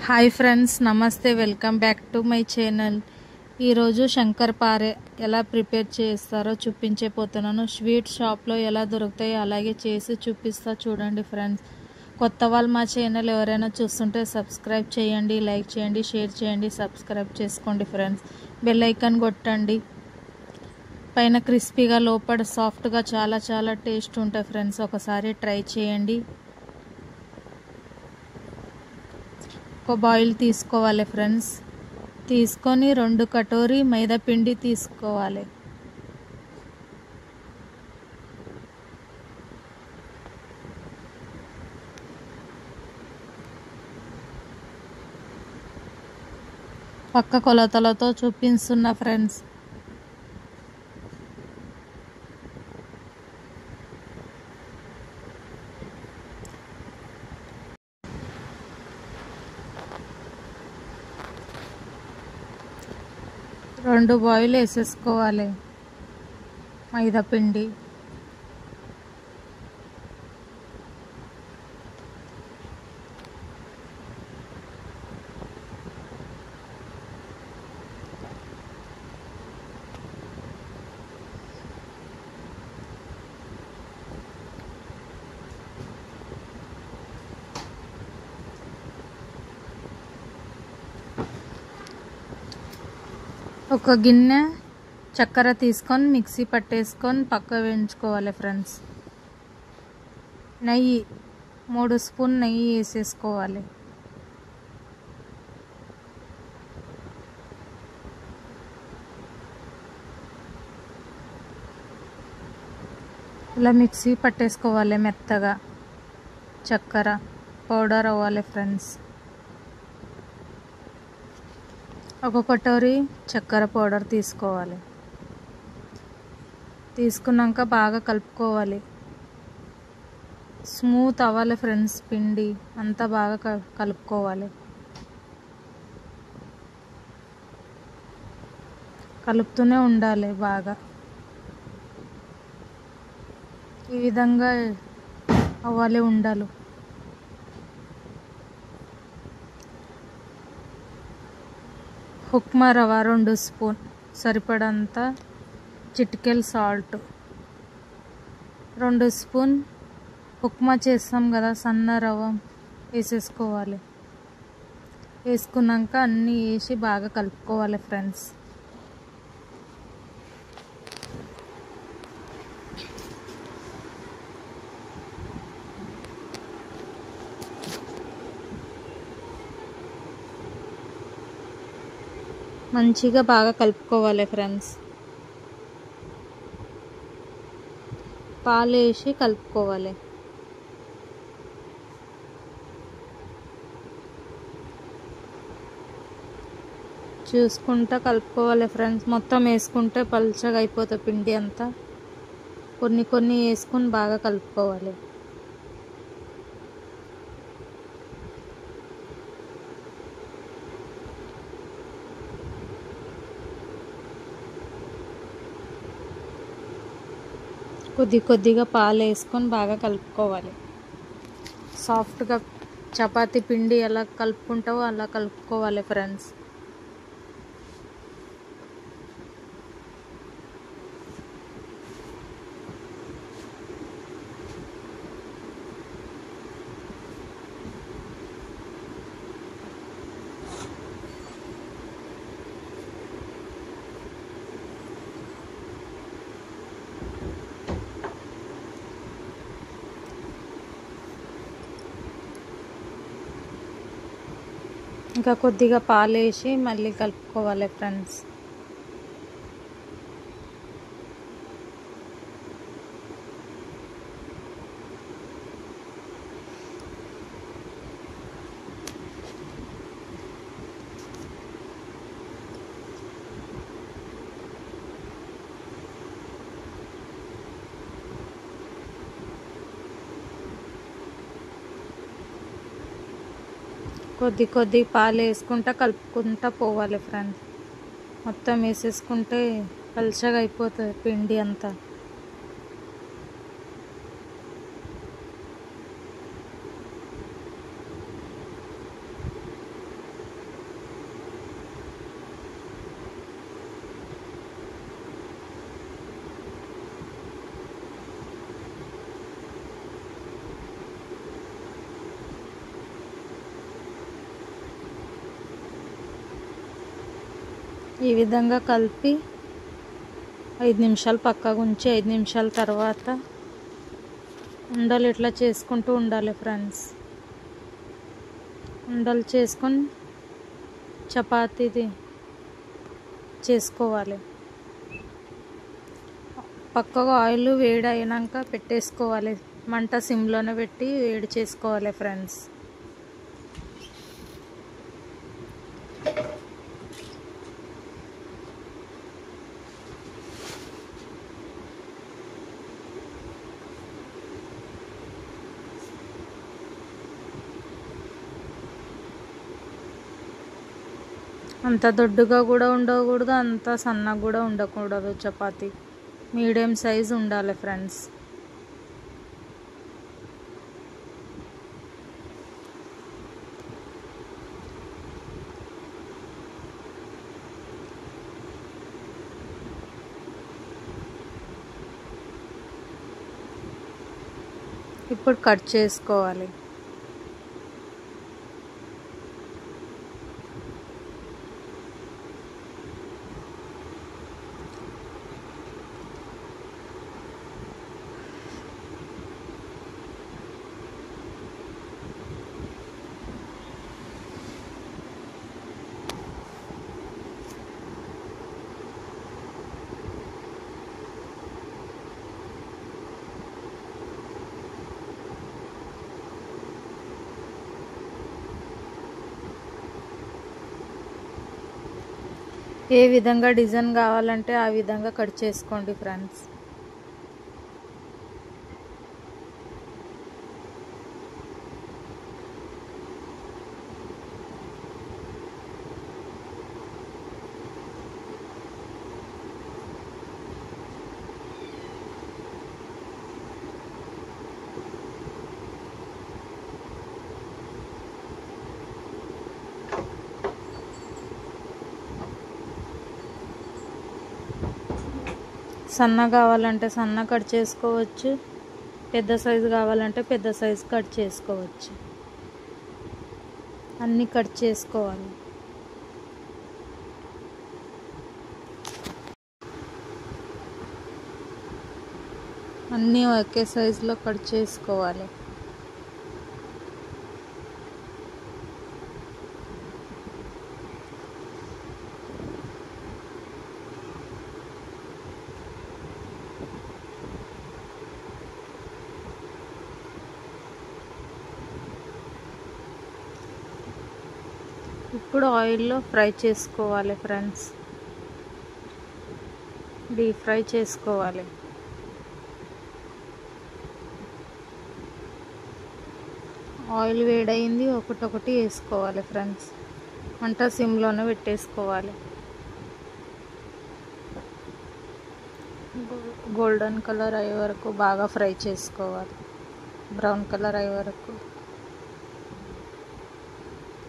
Hi friends, నమస్తే. Welcome back to my channel. ఈరోజు శంకరపారె ఎలా ప్రిపేర్ చేస్తారో చూపించబోతున్నాను. స్వీట్ షాప్లో ఎలా దొరుకుతాయో అలాగే చేసి చూపిస్తా చూడండి ఫ్రెండ్స్. కొత్త వాళ్ళు మా ఛానల్ ఎవరైనా చూస్తుంటే సబ్స్క్రైబ్ చేయండి, లైక్ చేయండి, షేర్ చేయండి, సబ్స్క్రైబ్ చేసుకోండి ఫ్రెండ్స్. బెల్ ఐకాన్ కొట్టండి. పైన క్రిస్పీగా లోపల సాఫ్ట్గా చాలా టేస్ట్ ఉంటాయి ఫ్రెండ్స్. ఒకసారి ట్రై చేయండి. ఒక బాయిల్ తీసుకోవాలి ఫ్రెండ్స్. తీసుకొని 2 కటోరీ మైదా పిండి తీసుకోవాలి. పక్క కొలతలతో చూపిస్తున్నా ఫ్రెండ్స్. రెండు బాయిల్ వేసేసుకోవాలి మైదా పిండి. ఒక గిన్నె చక్కెర తీసుకొని మిక్సీ పట్టేసుకొని పక్క వేయించుకోవాలి ఫ్రెండ్స్. నెయ్యి 3 స్పూన్ నెయ్యి వేసేసుకోవాలి. ఇలా మిక్సీ పట్టేసుకోవాలి మెత్తగా. చక్కెర పౌడర్ అవ్వాలి ఫ్రెండ్స్. ఒక కటోరీ చక్కెర పౌడర్ తీసుకోవాలి. తీసుకున్నాక బాగా కలుపుకోవాలి. స్మూత్ అవ్వాలి ఫ్రెండ్స్. పిండి అంతా బాగా కలుపుకోవాలి. కలుపుతూనే ఉండాలి బాగా. ఈ విధంగా అవ్వాలి ఉండాలి. ఉప్మా రవ్వ 2 స్పూన్ సరిపడంత. చిటికెల్ సాల్ట్ 2 స్పూన్. ఉప్మా చేస్తాం కదా సన్న రవ్వ వేసేసుకోవాలి. వేసుకున్నాక అన్నీ వేసి బాగా కలుపుకోవాలి ఫ్రెండ్స్. మంచిగా బాగా కలుపుకోవాలి ఫ్రెండ్స్. పాలు వేసి కలుపుకోవాలి. చూసుకుంటా కలుపుకోవాలి ఫ్రెండ్స్. మొత్తం వేసుకుంటే పల్చగా అయిపోతుంది పిండి అంతా. కొన్ని వేసుకొని బాగా కలుపుకోవాలి. కొద్దిగా పాలు వేసుకొని బాగా కలుపుకోవాలి. సాఫ్ట్గా చపాతీ పిండి ఎలా కలుపుకుంటావో అలా కలుపుకోవాలి ఫ్రెండ్స్. ఇంకా కొద్దిగా పాలు వేసి మళ్ళీ కలుపుకోవాలి ఫ్రెండ్స్. కొద్ది పాలు వేసుకుంటా కలుపుకుంటా పోవాలి ఫ్రెండ్స్. మొత్తం వేసేసుకుంటే పల్చగా అయిపోతుంది పిండి అంతా. ఈ విధంగా కలిపి 5 నిమిషాలు పక్కకు ఉంచి 5 నిమిషాల తర్వాత ఉండలు ఇట్లా చేసుకుంటూ ఉండాలి ఫ్రెండ్స్. ఉండలు చేసుకొని చపాతీది చేసుకోవాలి. పక్కగా ఆయిల్ వేడి అయినాక పెట్టేసుకోవాలి. మంట సిమ్లోనే పెట్టి వేడి చేసుకోవాలి ఫ్రెండ్స్. అంత దొడ్డుగా కూడా ఉండకూడదు, అంత సన్నగా కూడా ఉండకూడదు. చపాతీ మీడియం సైజ్ ఉండాలి ఫ్రెండ్స్. ఇప్పుడు కట్ చేసుకోవాలి. ఏ విధంగా డిజైన్ కావాలంటే ఆ విధంగా కట్ చేసుకోండి ఫ్రెండ్స్. సన్న కావాలంటే సన్న కట్ చేసుకోవచ్చు, పెద్ద సైజు కావాలంటే పెద్ద సైజు కట్ చేసుకోవచ్చు. అన్నీ కట్ చేసుకోవాలి. అన్నీ ఒకే సైజులో కట్ చేసుకోవాలి. ఇప్పుడు ఆయిల్లో ఫ్రై చేసుకోవాలి ఫ్రెండ్స్. డీప్ ఫ్రై చేసుకోవాలి. ఆయిల్ వేడయింది, ఒకటొకటి వేసుకోవాలి ఫ్రెండ్స్. మంట సిమ్లోనే పెట్టేసుకోవాలి. గోల్డెన్ కలర్ అయ్యే వరకు బాగా ఫ్రై చేసుకోవాలి. బ్రౌన్ కలర్ అయ్యే వరకు.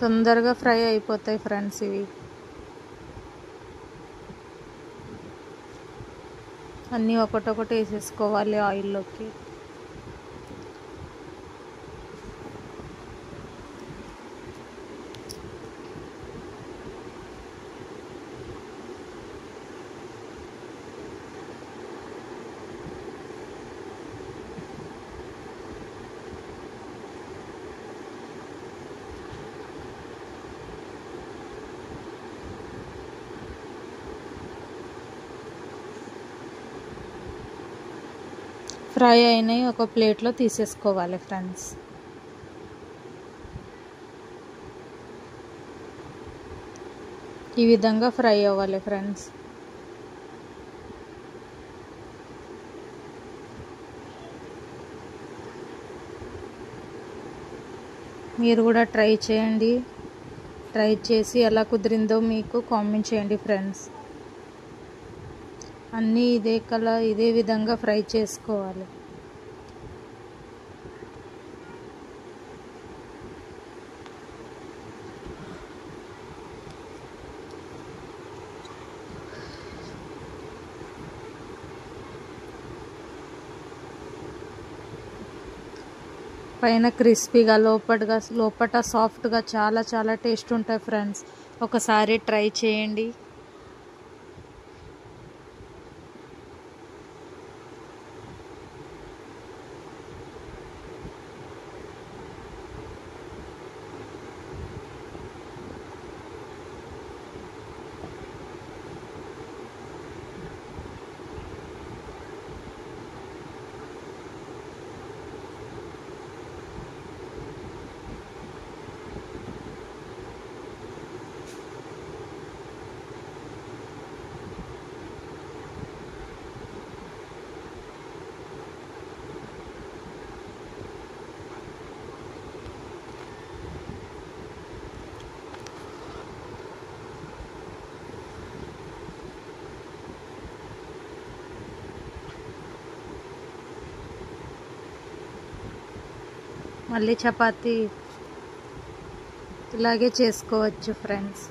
తొందరగా ఫ్రై అయిపోతాయి ఫ్రెండ్స్ ఇవి. అన్నీ ఒకటొకటి వేసేసుకోవాలి ఆయిల్లోకి. ఫ్రై అయినాయి, ఒక ప్లేట్లో తీసేసుకోవాలి ఫ్రెండ్స్. ఈ విధంగా ఫ్రై అవ్వాలి ఫ్రెండ్స్. మీరు కూడా ట్రై చేయండి. ట్రై చేసి ఎలా కుదిరిందో మీకు కామెంట్ చేయండి ఫ్రెండ్స్. అన్నీ ఇదే విధంగా ఫ్రై చేసుకోవాలి. పైన క్రిస్పీగా, లోపట సాఫ్ట్గా చాలా చాలా టేస్ట్ ఉంటాయి ఫ్రెండ్స్. ఒకసారి ట్రై చేయండి. మళ్ళీ చపాతీ ఇలాగే చేసుకోవచ్చు ఫ్రెండ్స్.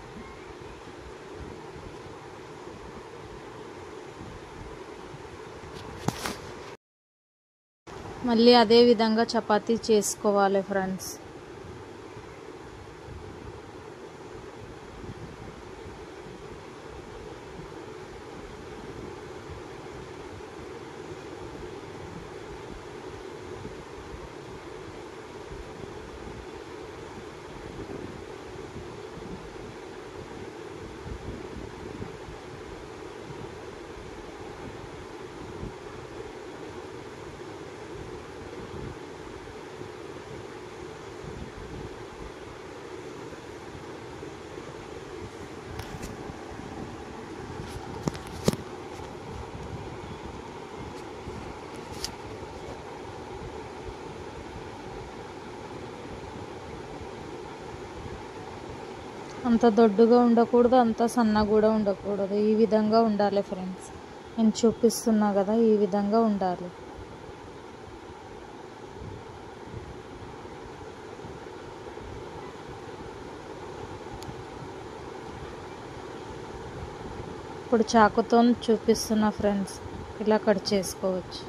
మళ్ళీ అదే విధంగా చపాతీ చేసుకోవాలి ఫ్రెండ్స్. అంత దొడ్డుగా ఉండకూడదు, అంత సన్నగా కూడా ఉండకూడదు. ఈ విధంగా ఉండాలి ఫ్రెండ్స్. నేను చూపిస్తున్నా కదా, ఈ విధంగా ఉండాలి. ఇప్పుడు చాకుతో చూపిస్తున్నా ఫ్రెండ్స్, ఇలా కట్ చేసుకోవచ్చు.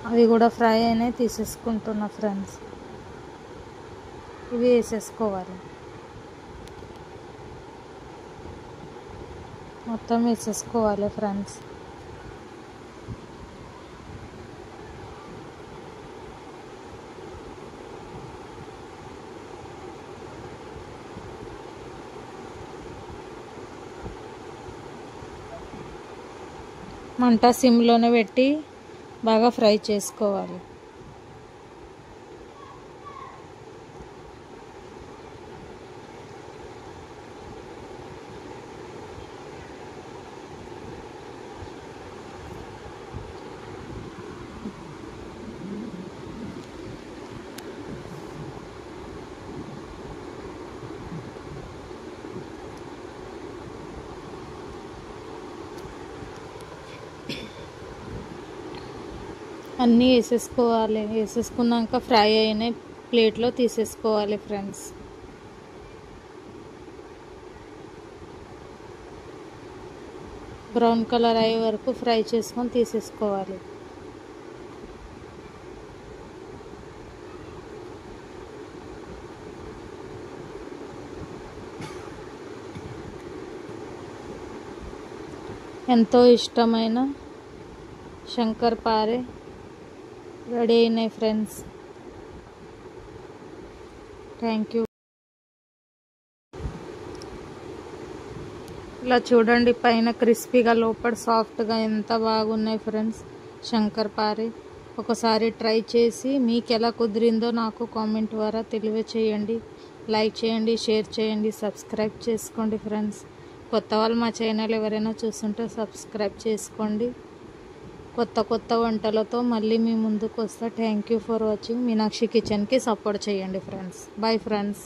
అవి కూడా ఫ్రై అయినాయి, తీసేసుకుంటున్నా ఫ్రెండ్స్. ఇవి వేసేసుకోవాలి, మొత్తం వేసేసుకోవాలి ఫ్రెండ్స్. మంట సిమ్లోనే పెట్టి బాగా ఫ్రై చేసుకోవాలి. అన్నీ వేసేసుకోవాలి. వేసేసుకున్నాక ఫ్రై అయిన ప్లేట్లో తీసేసుకోవాలి ఫ్రెండ్స్. బ్రౌన్ కలర్ అయ్యే వరకు ఫ్రై చేసుకొని తీసేసుకోవాలి. ఎంతో ఇష్టమైన శంకర్పారే రెడీ అయినాయి ఫ్రెండ్స్. Thank you. ఇలా చూడండి, పైన క్రిస్పీగా లోపల సాఫ్ట్గా ఎంత బాగున్నాయి ఫ్రెండ్స్ శంకర్పారే. ఒకసారి ట్రై చేసి మీకు ఎలా కుదిరిందో నాకు కామెంట్ ద్వారా తెలియచేయండి. లైక్ చేయండి, షేర్ చేయండి, సబ్స్క్రైబ్ చేసుకోండి ఫ్రెండ్స్. కొత్త వాళ్ళు మా ఛానల్ ఎవరైనా చూస్తుంటే సబ్స్క్రైబ్ చేసుకోండి. కొత్త కొత్త వంటలతో మళ్ళీ మీ ముందుకు వస్తా. Thank you for watching. Meenakshi కిచెన్కి సపోర్ట్ చేయండి ఫ్రెండ్స్. Bye friends.